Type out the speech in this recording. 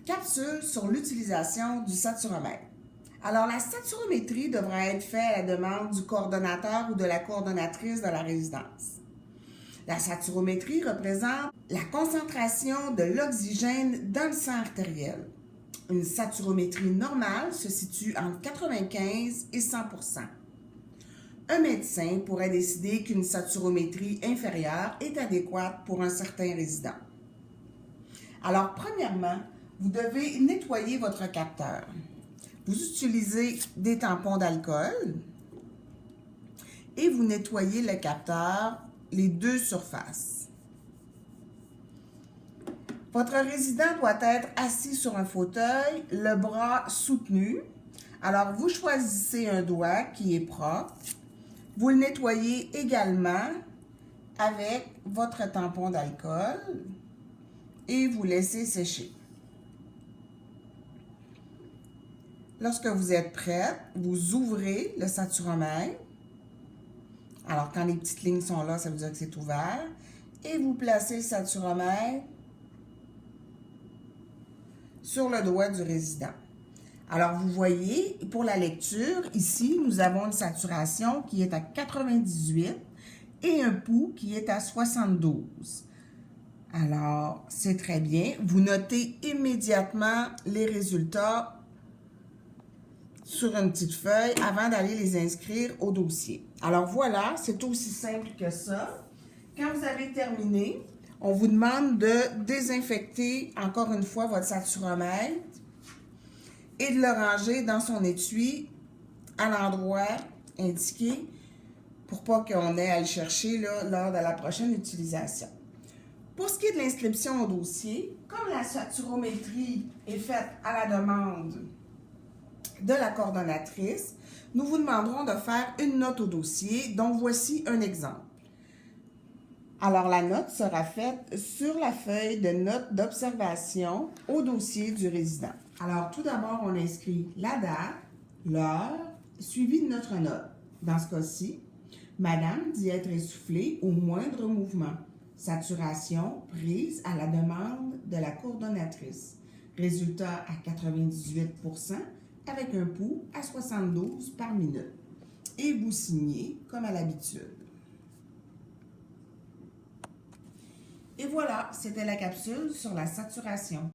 Capsule sur l'utilisation du saturomètre. Alors, la saturométrie devra être faite à la demande du coordonnateur ou de la coordonnatrice de la résidence. La saturométrie représente la concentration de l'oxygène dans le sang artériel. Une saturométrie normale se situe entre 95 et 100 %. Un médecin pourrait décider qu'une saturométrie inférieure est adéquate pour un certain résident. Alors, premièrement, vous devez nettoyer votre capteur. Vous utilisez des tampons d'alcool et vous nettoyez le capteur, les deux surfaces. Votre résident doit être assis sur un fauteuil, le bras soutenu. Alors, vous choisissez un doigt qui est propre. Vous le nettoyez également avec votre tampon d'alcool et vous laissez sécher. Lorsque vous êtes prête, vous ouvrez le saturomètre. Alors, quand les petites lignes sont là, ça veut dire que c'est ouvert. Et vous placez le saturomètre sur le doigt du résident. Alors, vous voyez, pour la lecture, ici, nous avons une saturation qui est à 98 et un pouls qui est à 72. Alors, c'est très bien. Vous notez immédiatement les résultats sur une petite feuille avant d'aller les inscrire au dossier. Alors voilà, c'est aussi simple que ça. Quand vous avez terminé, on vous demande de désinfecter encore une fois votre saturomètre et de le ranger dans son étui à l'endroit indiqué pour pas qu'on ait à le chercher là, lors de la prochaine utilisation. Pour ce qui est de l'inscription au dossier, comme la saturométrie est faite à la demande de la coordonnatrice, nous vous demanderons de faire une note au dossier, dont voici un exemple. Alors, la note sera faite sur la feuille de notes d'observation au dossier du résident. Alors, tout d'abord, on inscrit la date, l'heure, suivi de notre note. Dans ce cas-ci, Madame dit être essoufflée au moindre mouvement. Saturation prise à la demande de la coordonnatrice. Résultat à 98 % avec un pouls à 72 par minute. Et vous signez comme à l'habitude. Et voilà, c'était la capsule sur la saturation.